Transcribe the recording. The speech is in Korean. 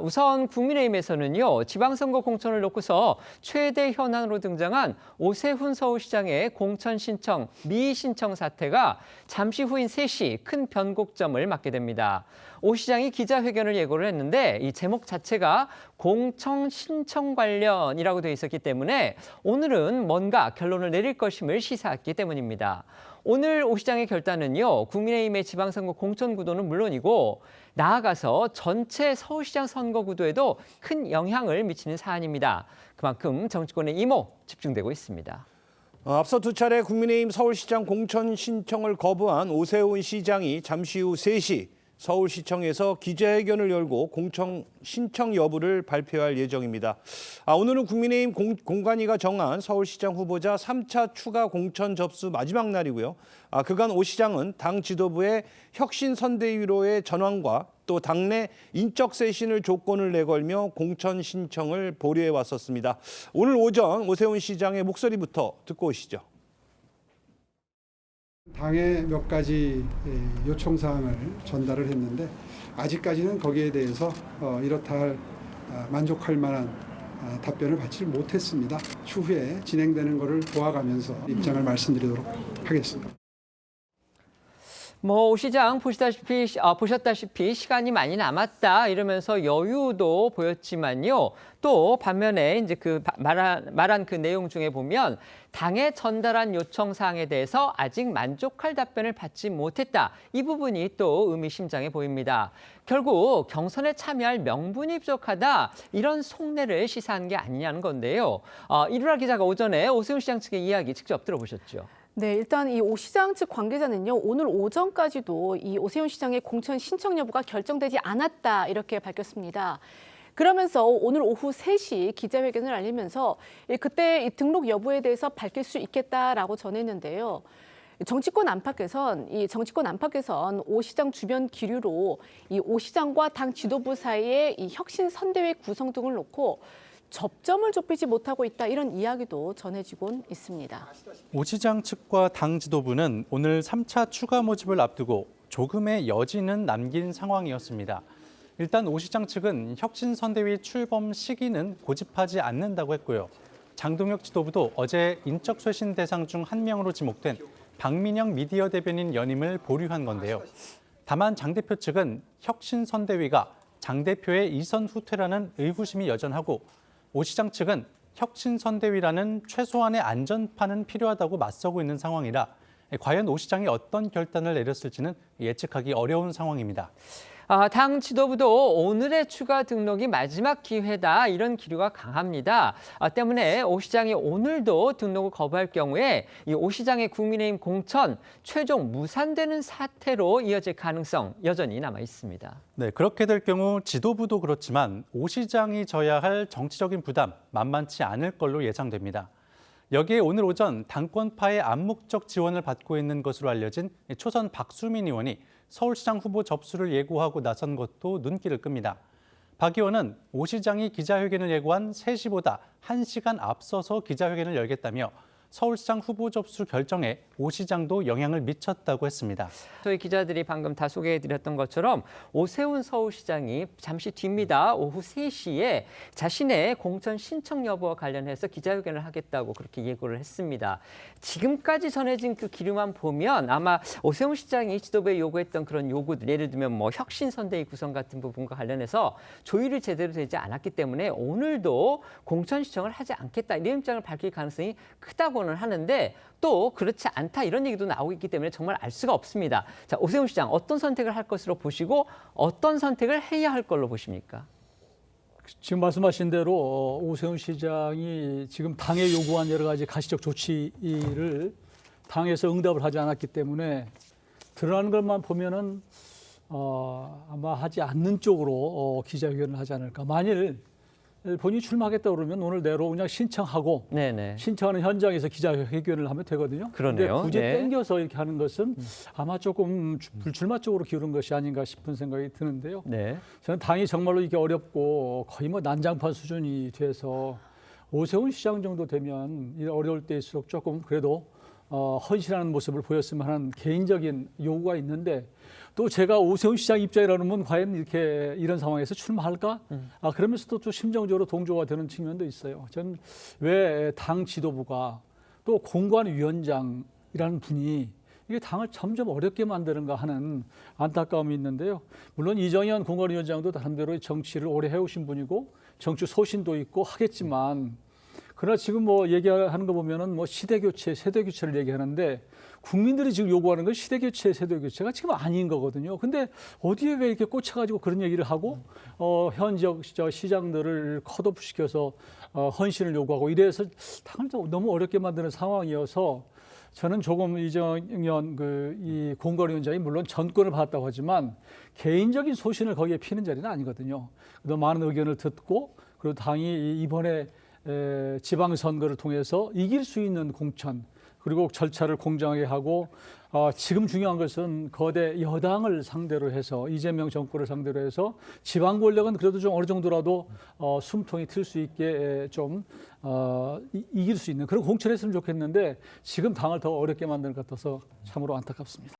우선 국민의힘에서는요, 지방선거 공천을 놓고서 최대 현안으로 등장한 오세훈 서울시장의 공천 신청, 미신청 사태가 잠시 후인 3시 큰 변곡점을 맞게 됩니다. 오 시장이 기자회견을 예고를 했는데 이 제목 자체가 공천 신청 관련이라고 되어 있었기 때문에 오늘은 뭔가 결론을 내릴 것임을 시사했기 때문입니다. 오늘 오 시장의 결단은요, 국민의힘의 지방선거 공천 구도는 물론이고 나아가서 전체 서울시장 선거 구도에도 큰 영향을 미치는 사안입니다. 그만큼 정치권의 이모 집중되고 있습니다. 앞서 두 차례 국민의힘 서울시장 공천 신청을 거부한 오세훈 시장이 잠시 후 3시 서울시청에서 기자회견을 열고 공천 신청 여부를 발표할 예정입니다. 오늘은 국민의힘 공관위가 정한 서울시장 후보자 3차 추가 공천 접수 마지막 날이고요. 그간 오 시장은 당 지도부의 혁신선대위로의 전환과 또 당내 인적 쇄신을 조건을 내걸며 공천 신청을 보류해 왔었습니다. 오늘 오전 오세훈 시장의 목소리부터 듣고 오시죠. 당에 몇 가지 요청사항을 전달을 했는데 아직까지는 거기에 대해서 이렇다 할 만족할 만한 답변을 받지 못했습니다. 추후에 진행되는 것을 도와가면서 입장을 말씀드리도록 하겠습니다. 오 시장 보셨다시피 시간이 많이 남았다 이러면서 여유도 보였지만요. 또 반면에 이제 말한 그 내용 중에 보면 당에 전달한 요청 사항에 대해서 아직 만족할 답변을 받지 못했다. 이 부분이 또 의미심장해 보입니다. 결국 경선에 참여할 명분이 부족하다 이런 속내를 시사한 게 아니냐는 건데요. 이루라 기자가 오전에 오세훈 시장 측의 이야기 직접 들어보셨죠. 네, 일단 이 오 시장 측 관계자는요, 오늘 오전까지도 이 오세훈 시장의 공천 신청 여부가 결정되지 않았다 이렇게 밝혔습니다. 그러면서 오늘 오후 3시 기자회견을 알리면서 그때 이 등록 여부에 대해서 밝힐 수 있겠다라고 전했는데요. 정치권 안팎에선 오 시장 주변 기류로 이 오 시장과 당 지도부 사이에 이 혁신 선대위 구성 등을 놓고 접점을 좁히지 못하고 있다 이런 이야기도 전해지곤 있습니다. 오 시장 측과 당 지도부는 오늘 3차 추가 모집을 앞두고 조금의 여지는 남긴 상황이었습니다. 일단 오 시장 측은 혁신선대위 출범 시기는 고집하지 않는다고 했고요. 장동혁 지도부도 어제 인적 쇄신 대상 중 한 명으로 지목된 박민영 미디어 대변인 연임을 보류한 건데요. 다만 장 대표 측은 혁신선대위가 장 대표의 이선 후퇴라는 의구심이 여전하고 오 시장 측은 혁신선대위라는 최소한의 안전판은 필요하다고 맞서고 있는 상황이라 과연 오 시장이 어떤 결단을 내렸을지는 예측하기 어려운 상황입니다. 당 지도부도 오늘의 추가 등록이 마지막 기회다 이런 기류가 강합니다. 때문에 오 시장이 오늘도 등록을 거부할 경우에 이 오 시장의 국민의힘 공천 최종 무산되는 사태로 이어질 가능성 여전히 남아 있습니다. 네, 그렇게 될 경우 지도부도 그렇지만 오 시장이 져야 할 정치적인 부담 만만치 않을 걸로 예상됩니다. 여기에 오늘 오전 당권파의 암묵적 지원을 받고 있는 것으로 알려진 초선 박수민 의원이 서울시장 후보 접수를 예고하고 나선 것도 눈길을 끕니다. 박 의원은 오 시장이 기자회견을 예고한 3시보다 1시간 앞서서 기자회견을 열겠다며 서울시장 후보 접수 결정에 오 시장도 영향을 미쳤다고 했습니다. 저희 기자들이 방금 다 소개해드렸던 것처럼 오세훈 서울시장이 잠시 뒤입니다. 오후 3시에 자신의 공천 신청 여부와 관련해서 기자회견을 하겠다고 그렇게 예고를 했습니다. 지금까지 전해진 그 기류만 보면 아마 오세훈 시장이 지도부에 요구했던 그런 요구들, 예를 들면 뭐 혁신선대위 구성 같은 부분과 관련해서 조율이 제대로 되지 않았기 때문에 오늘도 공천 신청을 하지 않겠다 이런 입장을 밝힐 가능성이 크다고는 하는데 또 그렇지 않다 이런 얘기도 나오고 있기 때문에 정말 알 수가 없습니다. 자, 오세훈 시장 어떤 선택을 할 것으로 보시고 어떤 선택을 해야 할 걸로 보십니까? 지금 말씀하신 대로 오세훈 시장이 지금 당에 요구한 여러 가지 가시적 조치를 당에서 응답을 하지 않았기 때문에 드러나는 것만 보면은 아마 하지 않는 쪽으로 기자회견을 하지 않을까. 만일 본인이 출마하겠다 그러면 오늘 내로 그냥 신청하고 신청하는 현장에서 기자회견을 하면 되거든요. 그러네요. 근데 굳이 땡겨서 이렇게 하는 것은 아마 조금 불출마 쪽으로 기울은 것이 아닌가 싶은 생각이 드는데요. 저는 당이 정말로 이게 어렵고 거의 뭐 난장판 수준이 돼서 오세훈 시장 정도 되면 어려울 때일수록 조금 그래도 헌신하는 모습을 보였으면 하는 개인적인 요구가 있는데 또 제가 오세훈 시장 입장이라면 과연 이렇게 이런 상황에서 출마할까? 그러면서도 또 심정적으로 동조가 되는 측면도 있어요. 저는 왜 당 지도부가 또 공관위원장이라는 분이 이게 당을 점점 어렵게 만드는가 하는 안타까움이 있는데요. 물론 이정현 공관위원장도 나름대로 정치를 오래 해오신 분이고 정치 소신도 있고 하겠지만 그러나 지금 뭐 얘기하는 거 보면은 뭐 시대 교체, 세대 교체를 얘기하는데 국민들이 지금 요구하는 건 시대 교체, 세대 교체가 지금 아닌 거거든요. 근데 어디에 왜 이렇게 꽂혀가지고 그런 얘기를 하고 현역 시장들을 컷오프 시켜서 헌신을 요구하고 이래서 당을 너무 어렵게 만드는 상황이어서 저는 조금 이정현 이 공관위원장이 물론 전권을 받았다고 하지만 개인적인 소신을 거기에 피는 자리는 아니거든요. 그래서 많은 의견을 듣고 그리고 당이 이번에 지방선거를 통해서 이길 수 있는 공천 그리고 절차를 공정하게 하고 지금 중요한 것은 거대 여당을 상대로 해서 이재명 정권을 상대로 해서 지방 권력은 그래도 좀 어느 정도라도 숨통이 틀 수 있게 좀 이길 수 있는 그런 공천했으면 좋겠는데 지금 당을 더 어렵게 만드는 것 같아서 참으로 안타깝습니다.